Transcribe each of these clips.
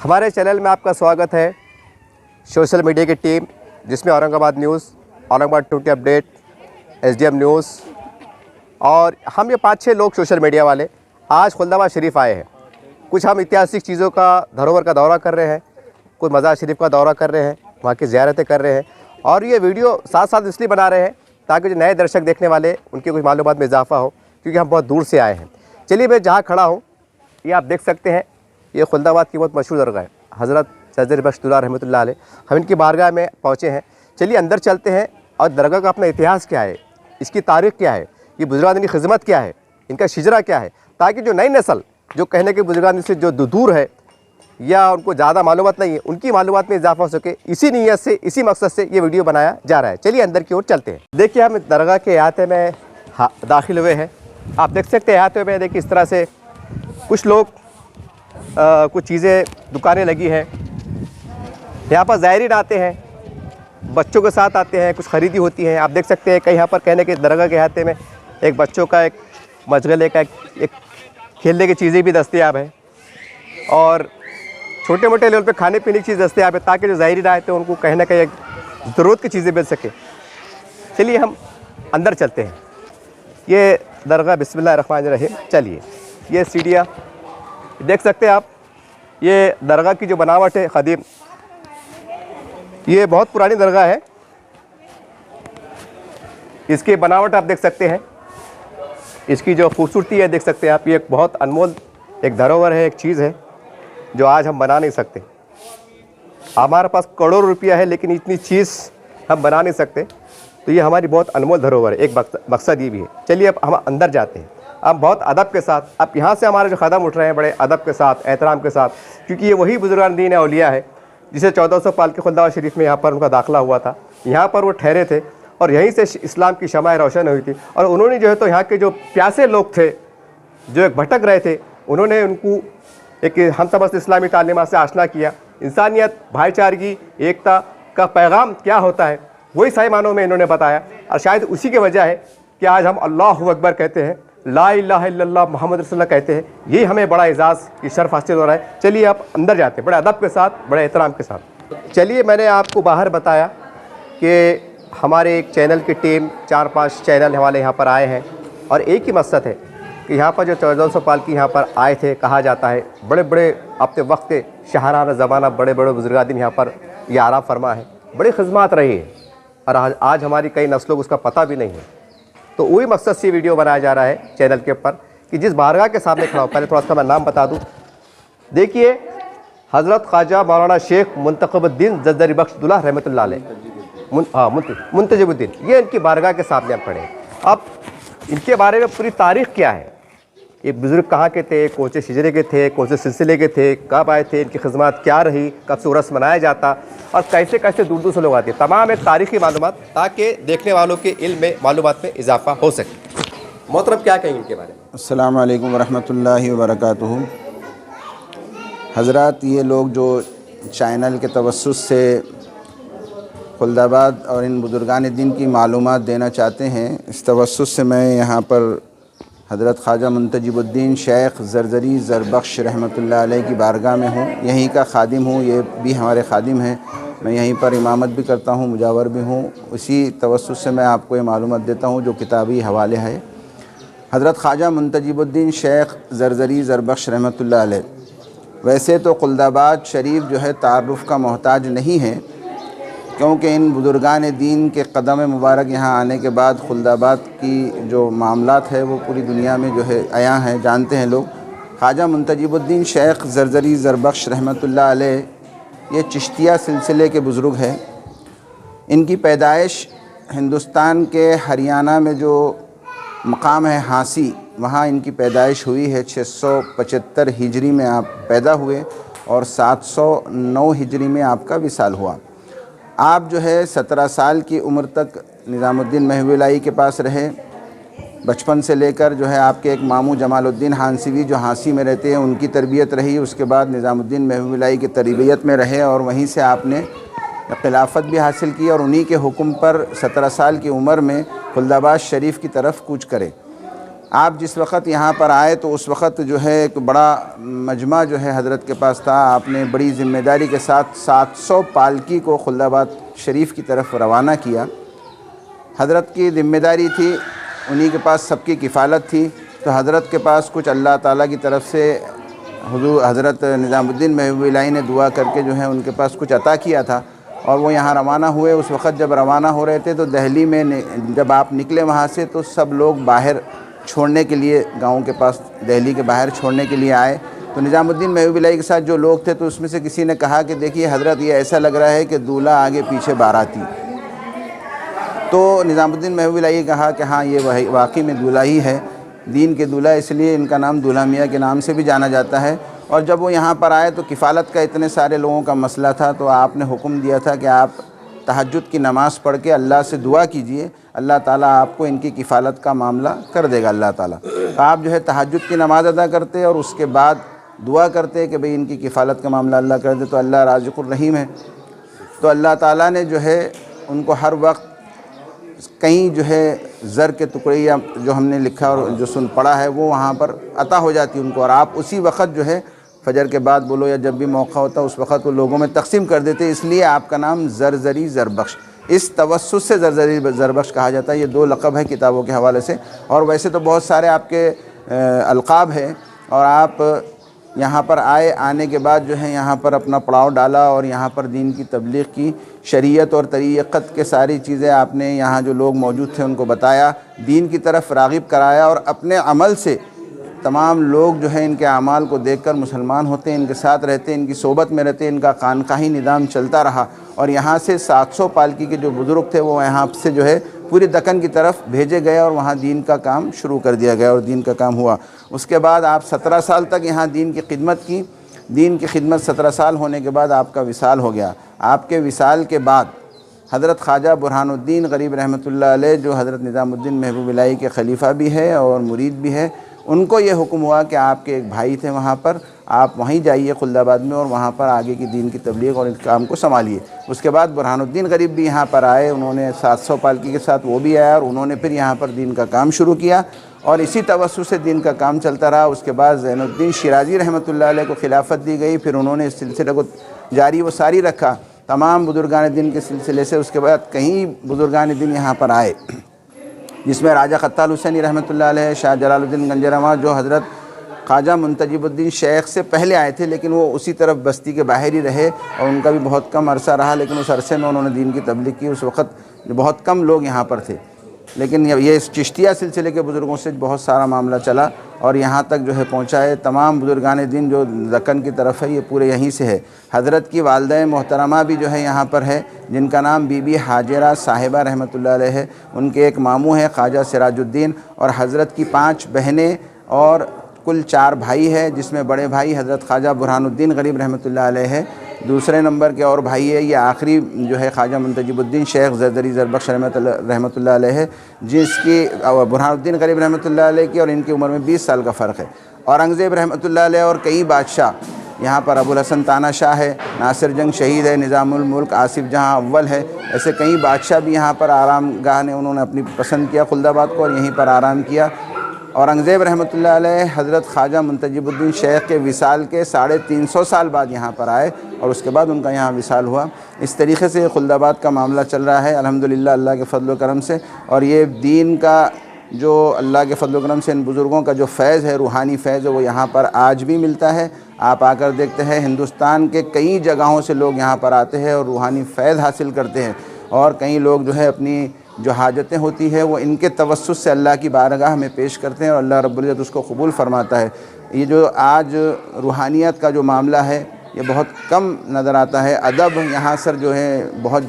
हमारे चैनल में आपका स्वागत है। सोशल मीडिया की टीम जिसमें Aurangabad news, Aurangabad 20 update, SDM news और हम ये 5-6 लोग सोशल मीडिया वाले आज खुल्दाबाद शरीफ आए हैं। कुछ हम ऐतिहासिक चीज़ों का, धरोहर का दौरा कर रहे हैं, कुछ मज़ार शरीफ का दौरा कर रहे हैं, वहाँ की ज़ियारतें कर रहे हैं और ये वीडियो साथ साथ इसलिए बना रहे हैं ताकि जो नए दर्शक देखने वाले उनकी कुछ मालूमात में इजाफा हो, क्योंकि हम बहुत दूर से आए हैं। चलिए मैं जहाँ खड़ा हूँ ये आप देख सकते हैं, ये खुल्दाबाद की बहुत मशहूर दरगाह है, हज़रत सर्जरी बख्श दुल्ला रहमतुल्लाह अलैह। हम इनकी बारगाह में पहुँचे हैं। चलिए अंदर चलते हैं और दरगाह का अपना इतिहास क्या है, इसकी तारीख़ क्या है, ये बुजुर्गान की खिदमत क्या है, इनका शिजरा क्या है, ताकि जो नई नस्ल जो कहने के बुजुर्गान से जो दूर है या उनको ज़्यादा मालूमात नहीं है, उनकी मालूमात में इजाफा हो सके, इसी नीयत से, इसी मकसद से ये वीडियो बनाया जा रहा है। चलिए अंदर की ओर चलते हैं। देखिए हम दरगाह के अहाते में दाखिल हुए हैं। आप देख सकते हैं अहाते में, देखिए इस तरह से कुछ लोग कुछ चीज़ें, दुकानें लगी हैं। यहाँ पर ज़ायरीन आते हैं, बच्चों के साथ आते हैं, कुछ ख़रीदी होती है। आप देख सकते हैं कहीं यहाँ पर कहने के दरगाह के अहाते में एक बच्चों का, एक मशगले का, एक खेलने की चीज़ें भी दस्तयाब है और छोटे मोटे लेवल पे खाने पीने की चीज़ दस्तयाब है, ताकि जो ज़ायरीन आए तो उनको कहीं ना कहीं ज़रूरत की चीज़ें मिल सके। चलिए हम अंदर चलते हैं। ये दरगाह बिस्मिल्लाहिर्रहमानिर्रहीम। चलिए ये सीढ़ियाँ देख सकते हैं आप, ये दरगाह की जो बनावट है ख़दीम, ये बहुत पुरानी दरगाह है। इसकी बनावट आप देख सकते हैं, इसकी जो खूबसूरती है देख सकते हैं आप। ये एक बहुत अनमोल एक धरोहर है, एक चीज़ है जो आज हम बना नहीं सकते। हमारे पास करोड़ों रुपया है लेकिन इतनी चीज़ हम बना नहीं सकते, तो ये हमारी बहुत अनमोल धरोहर है। एक मकसद ये भी है। चलिए अब हम अंदर जाते हैं। अब बहुत अदब के साथ, अब यहाँ से हमारे जो ख़दम उठ रहे हैं बड़े अदब के साथ, एहतराम के साथ, क्योंकि ये वही बुजुर्गान दीन औलिया है जिसे 1400 साल के खुल्दाबाद शरीफ में यहाँ पर उनका दाखिला हुआ था। यहाँ पर वो ठहरे थे और यहीं से इस्लाम की शमाएं रोशन हुई थी। और उन्होंने जो है तो यहाँ के जो प्यासे लोग थे, जो एक भटक रहे थे, उन्होंने उनको एक हम समस्त इस्लामी तालीमात से आशना किया। इंसानियत, भाईचारगी, एकता का पैगाम क्या होता है, वही सही मानों में इन्होंने बताया। और शायद उसी की वजह है कि आज हम अल्लाहु अकबर कहते हैं, ला इलाहा इल्लल्लाह मुहम्मद रसूलुल्लाह कहते हैं। यही हमें बड़ा एजाज़ की शर्फ हासिल हो रहा है। चलिए आप अंदर जाते हैं, बड़े अदब के साथ, बड़े एहतराम के साथ। चलिए मैंने आपको बाहर बताया कि हमारे एक चैनल की टीम, 4-5 चैनल वाले यहाँ पर आए हैं और एक ही मकसद है कि यहाँ पर जो 1400 साल की यहाँ पर आए थे, कहा जाता है बड़े बड़े अपने वक्त के शहराना ज़माना बड़े बड़े बुजुर्गादीन यहाँ पर ये आराम फरमा है, बड़ी खिदमत रही है और आज हमारी कई नस्लों को उसका पता भी नहीं है। तो वही मकसद से वीडियो बनाया जा रहा है चैनल के ऊपर कि जिस बारगाह के सामने खड़ा हूँ, पहले थोड़ा सा मैं नाम बता दूँ। देखिए हज़रत ख्वाजा मौलाना शेख मुंतखबुद्दीन सर्जरी बख्श दुल्ला रहमतुल्लाह अलैह, मुंतजबुद्दीन, ये इनकी बारगाह के सामने हम खड़े हैं। अब इनके बारे में पूरी तारीख़ क्या है, ये बुज़ुर्ग कहाँ के थे, कौन से शिजरे के थे, कौन से सिलसिले के थे, कब आए थे, इनकी खिदमत क्या रही, कब से उर्स मनाया जाता और कैसे कैसे दूर दूर से लोग आते हैं, तमाम एक तारीख़ी मालूमात, ताकि देखने वालों के इल्म में, मालूमात में इजाफा हो सके। मोहतरम क्या कहेंगे इनके बारे में? अस्सलामु अलैकुम वरहमतुल्लाहि वबरकातुहू। हज़रात, ये लोग जो चैनल के तवस्सुस से खुल्दाबाद और इन बुजुर्गान दीन की मालूमात देना चाहते हैं, इस तवस्सुस से मैं यहाँ पर हज़रत ख्वाजा मुंतजिबुद्दीन शेख ज़रज़री ज़रबख्श रहमतुल्लाह अलैह की बारगाह में हूँ। यहीं का खादिम हूँ, ये भी हमारे खादिम हैं। मैं यहीं पर इमामत भी करता हूँ, मुजावर भी हूँ। उसी तवस्सुस से मैं आपको ये मालूमात देता हूँ जो किताबी हवाले है। हज़रत ख्वाजा मुंतजिबुद्दीन शेख ज़रज़री ज़रबख्श रहमतुल्लाह अलैह, वैसे तो खुल्दाबाद शरीफ जो है तारुफ़ का मोहताज नहीं है, क्योंकि इन बुजुर्गान दीन के कदम मुबारक यहाँ आने के बाद खुल्दाबाद की जो मामलात है वो पूरी दुनिया में जो है आया है, जानते हैं लोग। ख्वाजा मुंतजिबुद्दीन शेख ज़रज़री ज़रबख्श रहमतुल्लाह अलैह ये चिश्तिया सिलसिले के बुज़ुर्ग हैं। इनकी पैदाइश हिंदुस्तान के हरियाणा में जो मकाम है हांसी, वहाँ इनकी पैदाइश हुई है। 675 हिजरी में आप पैदा हुए और 709 हिजरी में आपका विसाल हुआ। आप जो है 17 साल की उम्र तक निज़ामुद्दीन महबूलाई के पास रहे। बचपन से लेकर जो है आपके एक मामू जमालुद्दीन हांसीवी जो हांसी में रहते हैं, उनकी तरबियत रही। उसके बाद निज़ामुद्दीन महबूलाई की तरबियत में रहे और वहीं से आपने खिलाफत भी हासिल की और उन्हीं के हुक्म पर 17 साल की उम्र में खुल्दाबाद शरीफ की तरफ कूच करे। आप जिस वक़्त यहाँ पर आए तो उस वक़्त जो है एक बड़ा मजमा जो है हज़रत के पास था। आपने बड़ी ज़िम्मेदारी के साथ 700 पालकी को खुल्दाबाद शरीफ की तरफ रवाना किया। हज़रत की ज़िम्मेदारी थी, उन्हीं के पास सबकी किफ़ालत थी। तो हज़रत के पास कुछ अल्लाह ताला की तरफ से हुज़ूर हज़रत निज़ामुद्दीन महबूब इलाही ने दुआ करके जो है उनके पास कुछ अता किया था और वो यहाँ रवाना हुए। उस वक़्त जब रवाना हो रहे थे तो दिल्ली में जब आप निकले वहाँ से तो सब लोग बाहर छोड़ने के लिए, गाँव के पास दिल्ली के बाहर छोड़ने के लिए आए। तो निज़ामुद्दीन महबूब इलाही के साथ जो लोग थे तो उसमें से किसी ने कहा कि देखिए हज़रत, ये ऐसा लग रहा है कि दूल्हा आगे पीछे बाराती। तो निज़ामुद्दीन महबूब इलाही कहा कि हाँ, ये वाकई में दूल्हा ही है, दीन के दूल्हा, इसलिए इनका नाम दूल्हा मियाँ के नाम से भी जाना जाता है। और जब वो यहाँ पर आए तो किफ़ालत का इतने सारे लोगों का मसला था, तो आपने हुक्म दिया था कि आप तहज्जुद की नमाज़ पढ़ के अल्लाह से दुआ कीजिए, अल्लाह ताला आपको इनकी किफ़ालत का मामला कर देगा अल्लाह ताला। तो आप जो है तहज्जुद की नमाज़ अदा करते और उसके बाद दुआ करते कि भाई इनकी किफ़ालत का मामला अल्लाह कर दे, तो अल्लाह राज़िक़ुर रहीम है। तो अल्लाह ताला ने जो है उनको हर वक्त कहीं जो है ज़र के टुकड़े या जो हमने लिखा और जो सुन पढ़ा है वो वहाँ पर अता हो जाती उनको, और आप उसी वक्त जो है फजर के बाद बोलो या जब भी मौका होता उस वक्त वो लोगों में तकसीम कर देते। इसलिए आपका नाम ज़रज़री ज़रबख्श, इस तवस्सुस से ज़रज़री ज़रबख्श कहा जाता है। ये 2 लक़ब है किताबों के हवाले से, और वैसे तो बहुत सारे आपके अलक़ाब हैं। और आप यहाँ पर आए, आने के बाद जो है यहाँ पर अपना पड़ाव डाला और यहाँ पर दीन की तबलीग की, शरीयत और तरीक़त के सारी चीज़ें आपने यहाँ जो लोग मौजूद थे उनको बताया, दीन की तरफ राग़िब कराया। और अपने अमल से तमाम लोग जो है इनके अमाल को देखकर मुसलमान होते हैं, इनके साथ रहते हैं, इनकी सोबत में रहते हैं, इनका खानकाही निज़ाम चलता रहा। और यहाँ से 700 पालकी के जो बुज़ुर्ग थे वो यहाँ से जो है पूरी दक्कन की तरफ भेजे गए और वहाँ दीन का काम शुरू कर दिया गया और दीन का काम हुआ। उसके बाद आप 17 साल तक यहाँ दीन की खिदमत की। दीन की खिदमत 17 साल होने के बाद आपका विसाल हो गया। आपके विसाल के बाद हज़रत ख्वाजा बुरहानुद्दीन गरीब रहमतुल्लाह अलैह, जो हज़रत निज़ामुद्दीन महबूब इलाही के ख़लीफ़ा भी है और मुरीद भी है, उनको ये हुक्म हुआ कि आपके एक भाई थे वहाँ पर, आप वहीं जाइए खुल्दाबाद में और वहाँ पर आगे की दीन की तबलीग और इस काम को संभालिए। उसके बाद बुरहानुद्दीन गरीब भी यहाँ पर आए, उन्होंने 700 पालकी के साथ वो भी आया और उन्होंने फिर यहाँ पर दीन का काम शुरू किया और इसी तवस्सुस से दीन का काम चलता रहा। उसके बाद ज़ैनुद्दीन शिराज़ी रहमतुल्लाह अलैह को खिलाफत दी गई, फिर उन्होंने इस सिलसिले को जारी व सारी रखा तमाम बुज़ुर्गान दीन के सिलसिले से। उसके बाद कई बुज़ुर्गान दीन यहाँ पर आए, जिसमें राजा ख़त्ताल हुसैनी रहमतुल्लाह अलैह, शाह जलालुद्दीन गंजरवा, जो हज़रत ख्वाजा मुंतजिबुद्दीन शेख से पहले आए थे, लेकिन वो उसी तरफ बस्ती के बाहर ही रहे और उनका भी बहुत कम अरसा रहा, लेकिन उस अरसे में उन्होंने दीन की तबलीग की। उस वक़्त बहुत कम लोग यहाँ पर थे, लेकिन ये चिश्तिया सिलसिले के बुज़ुर्गों से बहुत सारा मामला चला और यहाँ तक जो है पहुँचा है। तमाम बुज़ुर्गान दीन जो दक्कन की तरफ है ये पूरे यहीं से है। हज़रत की वालदा मोहतरमा भी जो है यहाँ पर है, जिनका नाम बीबी हाजिरा साहिबा रहमतुल्लाह अलैह है। उनके एक मामू है ख्वाजा सिराजुद्दीन, और हज़रत की 5 बहनें और कुल 4 भाई है, जिसमें बड़े भाई हज़रत ख्वाजा बुरहानुद्दीन गरीब रहमतुल्लाह अलैह है। दूसरे नंबर के और भाई है, ये आखिरी जो है ख्वाजा मुंतजिबुद्दीन शेख ज़रज़री ज़रबख्श रहमतुल्लाह अलैह है, जिसकी बुरहानुद्दीन गरीब रहमतुल्लाह अलैह की और इनकी उम्र में 20 साल का फ़र्क है। औरंगज़ेब रहमतुल्लाह अलैह और कई बादशाह यहाँ पर, अबुल हसन ताना शाह है, नासिर जंग शहीद है, निज़ामुल मुल्क आसिफ जहाँ अव्वल है, ऐसे कई बादशाह भी यहाँ पर आराम गाह ने उन्होंने अपनी पसंद किया खुल्दाबाद को और यहीं पर आराम किया। औरंगज़ेब रहमतुल्लाह अलैह हज़रत ख्वाजा मुंतजिबुद्दीन शेख के विसाल के 350 साल बाद यहाँ पर आए और उसके बाद उनका यहाँ विसाल हुआ। इस तरीक़े से खुल्दाबाद का मामला चल रहा है अल्हम्दुलिल्लाह अल्लाह के फ़ज़ल व करम से। और ये दीन का जो अल्लाह के फ़ज़ल व करम से इन बुज़ुर्गों का जो फ़ैज़ है, रूहानी फ़ैज़ है, वो यहाँ पर आज भी मिलता है। आप आकर देखते हैं, हिंदुस्तान के कई जगहों से लोग यहाँ पर आते हैं और रूहानी फ़ैज़ हासिल करते हैं। और कई लोग जो है अपनी जो हाजतें होती है वो इनके तवस्सुस से अल्लाह की बारगाह में पेश करते हैं और अल्लाह रब्बुल इज़्ज़त उसको कबूल फ़रमाता है। ये जो आज रूहानियत का जो मामला है ये बहुत कम नज़र आता है। अदब यहाँ सर जो है बहुत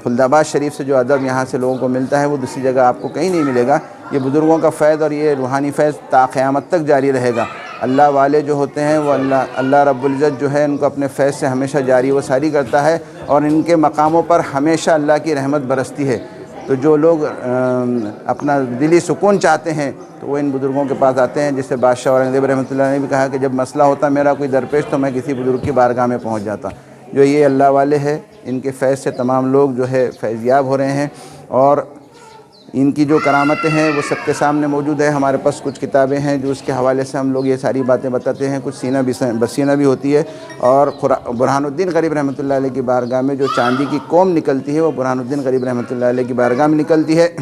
खुल्दाबाद शरीफ से जो अदब यहाँ से लोगों को मिलता है वो दूसरी जगह आपको कहीं नहीं मिलेगा। ये बुज़ुर्गों का फ़ैज़ और ये रूहानी फ़ैज़ ता क़यामत तक जारी रहेगा। अल्लाह वाले जो होते हैं वो अल्लाह रब्बुल इज़्ज़त जो है इनको अपने फ़ैज़ से हमेशा जारी व सारी करता है और इनके मकामों पर हमेशा अल्लाह की रहमत बरसती है। तो जो लोग अपना दिली सुकून चाहते हैं तो वो इन बुज़ुर्गों के पास आते हैं। जिससे बादशाह औरंगज़ेब रहमतुल्लाह ने भी कहा कि जब मसला होता मेरा कोई दरपेश तो मैं किसी बुज़ुर्ग की बारगाह में पहुंच जाता। जो ये अल्लाह वाले हैं इनके फ़ैज़ से तमाम लोग जो है फैज़याब हो रहे हैं। और इनकी जो करामतें हैं वो सबके सामने मौजूद है। हमारे पास कुछ किताबें हैं जो उसके हवाले से हम लोग ये सारी बातें बताते हैं। कुछ सीना बसीना भी होती है। और बुरहानुद्दीन गरीब रहमतुल्लाह अलैह की बारगाह में जो चांदी की कोम निकलती है वो बुरहानुद्दीन गरीब रहमतुल्लाह अलैह की बारगाह में निकलती है।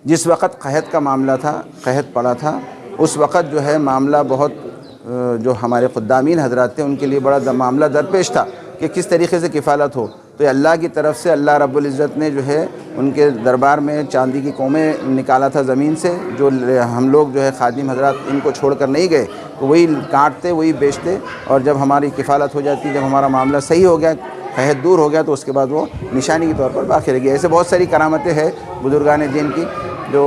जिस वक़्त क़हत का मामला था, क़हत पड़ा था, उस वक़्त जो है मामला बहुत जो हमारे ख़ुद्दामीन हज़रात थे उनके लिए बड़ा मामला दरपेश था कि किस तरीके से किफ़ालत हो। तो अल्लाह की तरफ से अल्लाह रब्बुल इज़्ज़त ने जो है उनके दरबार में चांदी की कोमें निकाला था ज़मीन से, जो हम लोग जो है खादिम हज़रात इनको छोड़ कर नहीं गए, तो वही काटते, वही बेचते, और जब हमारी किफ़ालत हो जाती, जब हमारा मामला सही हो गया, क़हत दूर हो गया, तो उसके बाद वो निशानी के तौर पर बाक़ी रह गया। ऐसे बहुत सारी करामतें हैं बुज़ुर्गान दीन की जो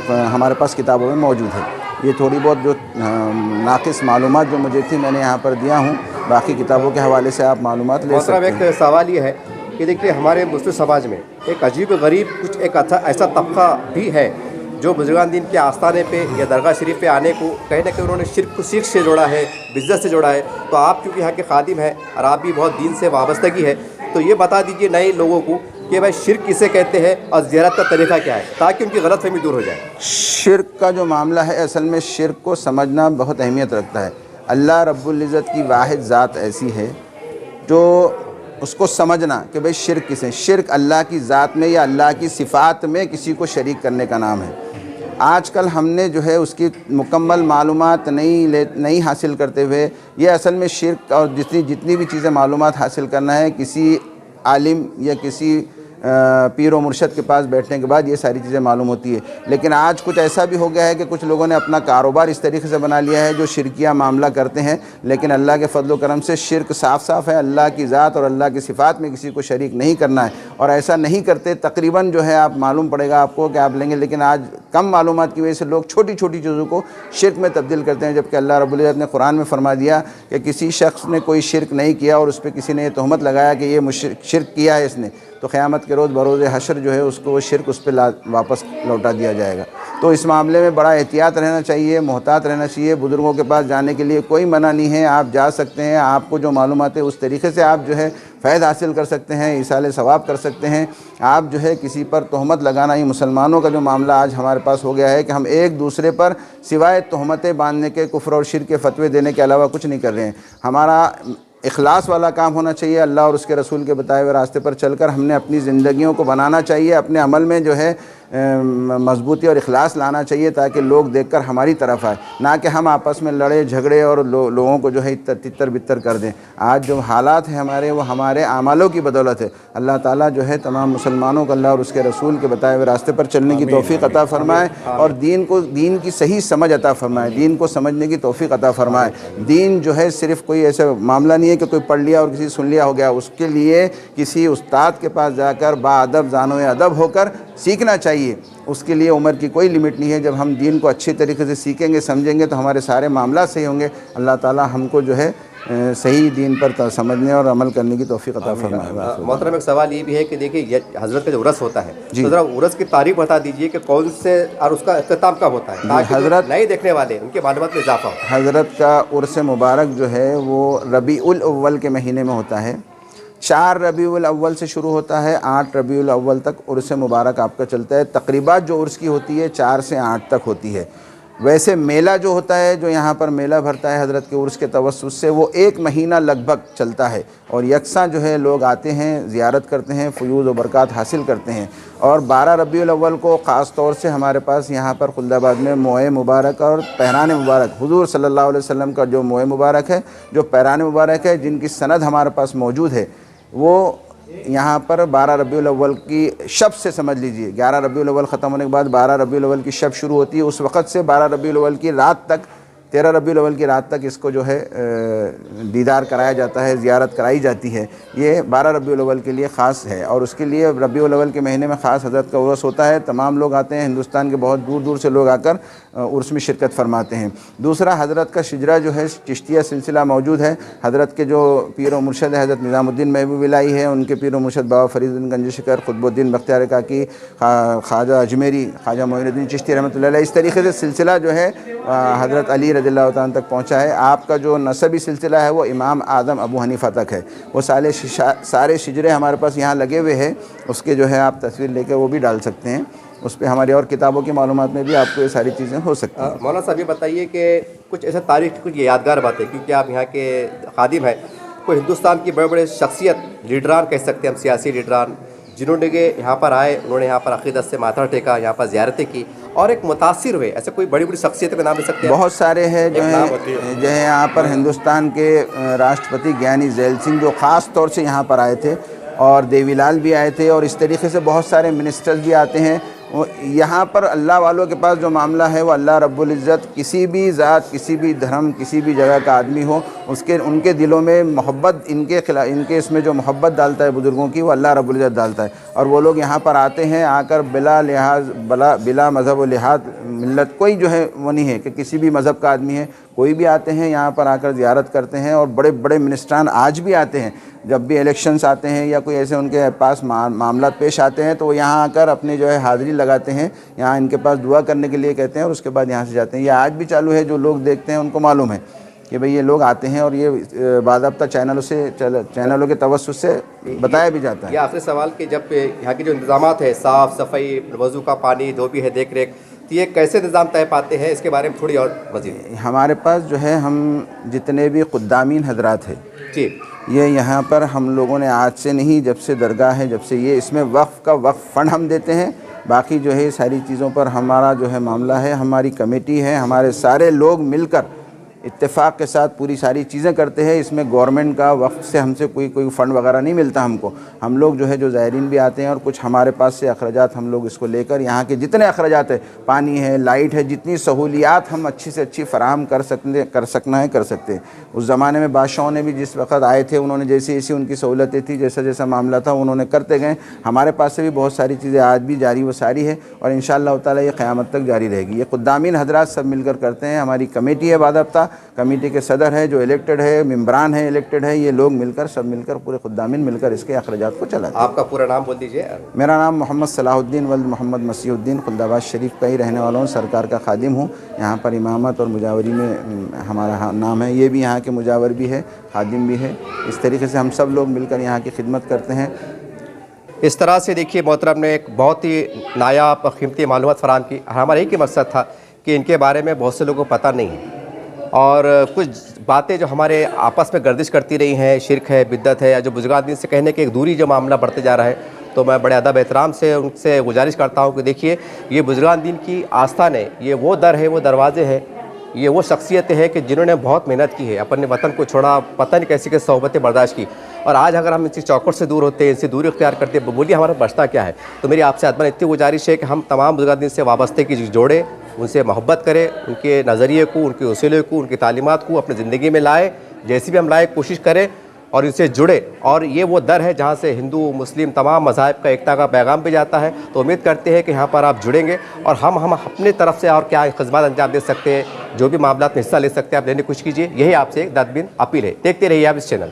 हमारे पास किताबों में मौजूद है। ये थोड़ी बहुत जो नाक़िस मालूमात जो मुझे थी मैंने यहाँ पर दिया हूँ, बाकी किताबों के हवाले से आप मालूमात ले सकते हैं। एक सवाल ये है कि देखिए हमारे मुस्लिम समाज में एक अजीब गरीब कुछ एक ऐसा तबका भी है जो बुजुर्गान दीन के आस्थाने पे या दरगाह शरीफ पे आने को कहीं ना कहीं उन्होंने शिर्क से जोड़ा है, बिज़नेस से जोड़ा है। तो आप क्योंकि यहाँ के खादिम हैं और आप भी बहुत दीन से वाबस्तगी है, तो ये बता दीजिए नए लोगों को कि भाई शिर्क किसे कहते हैं और ज़ियारत का तरीक़ा क्या है, ताकि उनकी गलतफहमी दूर हो जाए। शिर्क का जो मामला है, असल में शिर्क को समझना बहुत अहमियत रखता है। अल्लाह रब्बुल इज़्ज़त की वाहिद ज़ात ऐसी है जो उसको समझना कि भाई शिर्क किसे, शिर्क अल्लाह की ज़ात में या अल्लाह की सिफ़ात में किसी को शरीक करने का नाम है। आजकल हमने जो है उसकी मुकम्मल मालूमात नहीं हासिल करते हुए ये असल में शिर्क और जितनी भी चीज़ें मालूमात हासिल करना है किसी आलिम या किसी पीर व मुर्शद के पास बैठने के बाद ये सारी चीज़ें मालूम होती है। लेकिन आज कुछ ऐसा भी हो गया है कि कुछ लोगों ने अपना कारोबार इस तरीके से बना लिया है जो शिरकिया मामला करते हैं, लेकिन अल्लाह के फजल व करम से शिर्क साफ़ साफ़ है। अल्लाह की ज़ात और अल्लाह की सिफ़ात में किसी को शरीक नहीं करना है, और ऐसा नहीं करते तकरीबन जो है आप मालूम पड़ेगा आपको कि आप लेंगे। लेकिन आज कम मालूमात की वजह से लोग छोटी छोटी चीज़ों को शिर्क में तब्दील करते हैं, जबकि अल्लाह रब्बुल इज़्ज़त ने कुरान में फरमा दिया कि किसी शख्स ने कोई शिर्क नहीं किया और उस पर किसी ने ये तहमत लगाया कि ये शिर्क किया है इसने, तो क़यामत के रोज़ बरोज़ हशर जो है उसको वो शिर्क उस पर वापस लौटा दिया जाएगा। तो इस मामले में बड़ा एहतियात रहना चाहिए, मोहतात रहना चाहिए। बुज़ुर्गों के पास जाने के लिए कोई मना नहीं है, आप जा सकते हैं। आपको जो मालूमात है उस तरीके से आप जो है फ़ैज़ हासिल कर सकते हैं, इसाले सवाब कर सकते हैं। आप जो है किसी पर तहमत लगाना, ही मुसलमानों का जो मामला आज हमारे पास हो गया है कि हम एक दूसरे पर सिवाय तहमतें बांधने के, कुफ्र और शिर्क के फतवे देने के अलावा कुछ नहीं कर रहे हैं। हमारा इखलास वाला काम होना चाहिए। अल्लाह और उसके रसूल के बताए हुए रास्ते पर चलकर हमने अपनी ज़िंदगियों को बनाना चाहिए, अपने अमल में जो है मजबूती और इखलास लाना चाहिए, ताकि लोग देखकर हमारी तरफ आए, ना कि हम आपस में लड़े झगड़े और लोगों को जो है तितर बितर कर दें। आज जो हालात हैं हमारे, वो हमारे आमालों की बदौलत है। अल्लाह ताला जो है तमाम मुसलमानों को अल्लाह और उसके रसूल के बताए हुए रास्ते पर चलने की तौफीक अता फ़रमाए, और दीन की सही समझ अता फ़रमाए, दीन को समझने की तौफीक अता फ़रमाए। दीन जो है सिर्फ़ कोई ऐसा मामला नहीं है कि कोई पढ़ लिया और किसी सुन लिया हो गया। उसके लिए किसी उस्ताद के पास जाकर बाअदब ज़ानो अदब होकर सीखना चाहिए। उसके लिए उम्र की कोई लिमिट नहीं है। जब हम दीन को अच्छे तरीके से सीखेंगे, समझेंगे, तो हमारे सारे मामला सही होंगे। अल्लाह ताला हमको जो है सही दीन पर समझने और अमल करने की तौफीक अता फरमाए। मोहतरम, एक सवाल ये भी है कि देखिए हज़रत का जो उर्स होता है, तो ज़रा उर्स की तारीख बता दीजिए कि कौन से और उसका इख्तिताम कब होता है, ताकि हज़रत नहीं देखने वाले उनके मालूमात में इजाफा हो। हज़रत का उर्स मुबारक जो है वो रबीउल अव्वल के महीने में होता है। 4 रबीउल अव्वल से शुरू होता है, 8 रबीउल अव्वल तक उर्स मुबारक आपका चलता है। तकरीबात जो उर्स की होती है 4 से 8 तक होती है। वैसे मेला जो होता है, जो यहाँ पर मेला भरता है हज़रत के उर्स के तवस्सुस से, वो 1 महीना लगभग चलता है, और यकसा जो है लोग आते हैं, ज़ियारत करते हैं, फ़यूज़ व बरक़ात हासिल करते हैं। और 12 रबीउल अव्वल को ख़ास तौर से हमारे पास यहाँ पर खुल्दाबाद में मोए मुबारक और पैरान मुबारक, हुज़ूर सल्लल्लाहु अलैहि वसल्लम का जो मोए मुबारक है, जो पैरान मुबारक है, जिनकी सनद हमारे पास मौजूद है, वो यहाँ पर 12 रबीउल अव्वल की शब से समझ लीजिए। 11 रबीउल अव्वल ख़त्म होने के बाद 12 रबीउल अव्वल की शब शुरू होती है। उस वक़्त से 12 रबीउल अव्वल की रात तक, 13 रबीउल अव्वल की रात तक इसको जो है दीदार कराया जाता है, ज़ियारत कराई जाती है। ये 12 रबीउल अव्वल के लिए ख़ास है, और उसके लिए रबीउल अव्वल के महीने में ख़ास हज़रत का उर्स होता है। तमाम लोग आते हैं, हिंदुस्तान के बहुत दूर दूर से लोग आकर उर्स में शिरकत फरमाते हैं। दूसरा, हज़रत का शिजरा जो है, चिश्तिया सिलसिला मौजूद है। हज़रत के जो पीर व मुर्शद है, हज़रत निज़ामुद्दीन महबूब इलाही है, उनके पीर व मुर्शद बाबा फरीदुद्दीन गंज शिकर, क़ुतबुद्दीन बख्तियार काकी, ख्वाजा अजमेरी, ख्वाजा मोइनुद्दीन चिश्ती रहमतुल्लाह अलैह, इस तरीके से सिलसिला जो है हज़रत अली रज़ियल्लाहु ताला तक पहुँचा है। आपका जो नसबी सिलसिला है वो इमाम आज़म अबू हनीफ़ा तक है। वो सारे शिजरे हमारे पास यहाँ लगे हुए हैं, उसके जो है आप तस्वीर लेकर वो भी डाल सकते हैं। उस पर हमारी और किताबों की मालूमात में भी आपको ये सारी चीज़ें हो सकती हैं। मौलाना साहब ये बताइए कि कुछ ऐसा तारीख कुछ यादगार बातें, क्योंकि आप यहाँ के खादिम हैं, कोई हिंदुस्तान की बड़े बड़े शख्सियत लीडरान कह सकते हैं हम, सियासी लीडरान जिन्होंने के यहाँ पर आए, उन्होंने यहाँ पर अक़ीदत से माथा टेका, यहाँ पर ज़ियारतें की और एक मुतासिर हुए, ऐसे कोई बड़ी बड़ी शख्सियतों के नाम ले सकते हैं? बहुत सारे हैं जो है यहाँ पर हिंदुस्तान के राष्ट्रपति ज्ञानी ज़ैल सिंह जो ख़ास तौर से यहाँ पर आए थे, और देवीलाल भी आए थे, और इस तरीके से बहुत सारे मिनिस्टर्स भी आते हैं। यहाँ पर अल्लाह वालों के पास जो मामला है वो अल्लाह रब्बुल इज़्ज़त किसी भी ज़ात, किसी भी धर्म, किसी भी जगह का आदमी हो, उसके उनके दिलों में मोहब्बत, इनके इसमें जो मोहब्बत डालता है बुज़ुर्गों की, वो अल्लाह रब्बुल इज़्ज़त डालता है। और वो लोग यहाँ पर आते हैं, आकर बिला मज़हब व लिहाज मिल्लत, कोई जो है वो नहीं है कि किसी भी मज़हब का आदमी है, कोई भी आते हैं यहाँ पर आकर ज़ियारत करते हैं। और बड़े बड़े मिनिस्ट्रान आज भी आते हैं, जब भी इलेक्शंस आते हैं या कोई ऐसे उनके पास मामला पेश आते हैं तो वो यहाँ आकर अपनी जो है हाज़िरी लगाते हैं, यहाँ इनके पास दुआ करने के लिए कहते हैं और उसके बाद यहाँ से जाते हैं। ये आज भी चालू है, जो लोग देखते हैं उनको मालूम है कि भाई ये लोग आते हैं, और ये बाज़ाब्ता चैनलों के तवस्सुस से बताया भी जाता है। ये आखिरी सवाल कि जब यहाँ के जो इंतज़ामात है, साफ़ सफाई, वज़ू का पानी, धोबी है, देख रेख, तो ये कैसे निज़ाम तय पाते हैं, इसके बारे में थोड़ी और मज़ीद? हमारे पास जो है, हम जितने भी ख़ुद्दामीन हजरात हैं जी, ये यहाँ पर हम लोगों ने आज से नहीं, जब से दरगाह है, जब से ये इसमें वक्फ़ फ़ंड हम देते हैं। बाकी जो है सारी चीज़ों पर हमारा जो है मामला है, हमारी कमेटी है, हमारे सारे लोग मिलकर इत्तेफाक के साथ पूरी सारी चीज़ें करते हैं। इसमें गवर्नमेंट का वक्फ से हमसे कोई फ़ंड वगैरह नहीं मिलता हमको। हम लोग जो है, जो ज़ायरीन भी आते हैं और कुछ हमारे पास से अखराजात हम लोग इसको लेकर, यहाँ के जितने अखराजात है, पानी है, लाइट है, जितनी सहूलियात हम अच्छी से अच्छी फ़राहम कर सकते हैं। उस ज़माने में बादशाहों ने भी जिस वक्त आए थे, उन्होंने जैसी उनकी सहूलतें थी, जैसा जैसा मामला था, उन्होंने करते गए। हमारे पास से भी बहुत सारी चीज़ें आज भी जारी व सारी है, और इंशाअल्लाह ताला ये क़यामत तक जारी रहेगी। ये ख़ुद्दामीन हज़रात सब मिलकर करते हैं। हमारी कमेटी है बाज़ाब्ता, कमेटी के सदर है जो इलेक्टेड है, मेम्बरान है इलेक्टेड है, ये लोग मिलकर, सब मिलकर, पूरे ख़ुद्दामीन मिलकर इसके अखराजात को चलाते हैं। आपका पूरा नाम बोल दीजिए। मेरा नाम मोहम्मद सलाहुद्दीन वल्द मोहम्मद मसीहुद्दीन, खुल्दाबाद शरीफ का ही रहने वाला हूँ, सरकार का खादिम हूँ। यहाँ पर इमामत और मुजावरी में हमारा नाम है। ये भी यहाँ के मुजावर भी है, खादिम भी है। इस तरीके से हम सब लोग मिलकर यहाँ की खिदमत करते हैं। इस तरह से देखिए मोहतरम ने एक बहुत ही नायाब कीमती मालूमात फराहम की। हमारा एक ही मकसद था कि इनके बारे में बहुत से लोगों को पता नहीं है, और कुछ बातें जो हमारे आपस में गर्दिश करती रही हैं, शिरक है, बिद्दत है, या जो बुजुर्गान दीन से कहने की एक दूरी जो मामला बढ़ते जा रहा है, तो मैं बड़े अदब एहतराम से उनसे गुजारिश करता हूँ कि देखिए, ये बुजुर्गान दीन की आस्थान है, ये वो दर है, वो दरवाजे हैं, ये वो शख्सियतें हैं कि जिन्होंने बहुत मेहनत की है, अपने वतन को छोड़ा, पता नहीं कैसी कैसी सोहबतें बर्दाश्त की, और आज अगर हम इनसे चौकट से दूर होते हैं, इनसे दूरी इख्तियार करते हैं, बोलिए हमारा बचता क्या है? तो मेरी आपसे अदबन इतनी गुजारिश है कि हम तमाम बुजुर्गान दीन से वाबस्ते की जोड़े, उनसे मोहब्बत करें, उनके नज़रिए को, उनके उसूलों को, उनकी तालीमात को अपनी ज़िंदगी में लाए, जैसी भी हम लाए कोशिश करें, और इनसे जुड़े। और ये वो दर है जहाँ से हिंदू मुस्लिम तमाम मज़ाहिब का एकता का पैगाम भी जाता है। तो उम्मीद करते हैं कि यहाँ पर आप जुड़ेंगे, और हम अपनी तरफ से और क्या खिदमत अंजाम दे सकते हैं, जो भी मामलात में हिस्सा ले सकते हैं, आप लेने की कोशिश कीजिए। यही आपसे एक ददबिन अपील है। देखते रहिए आप इस चैनल।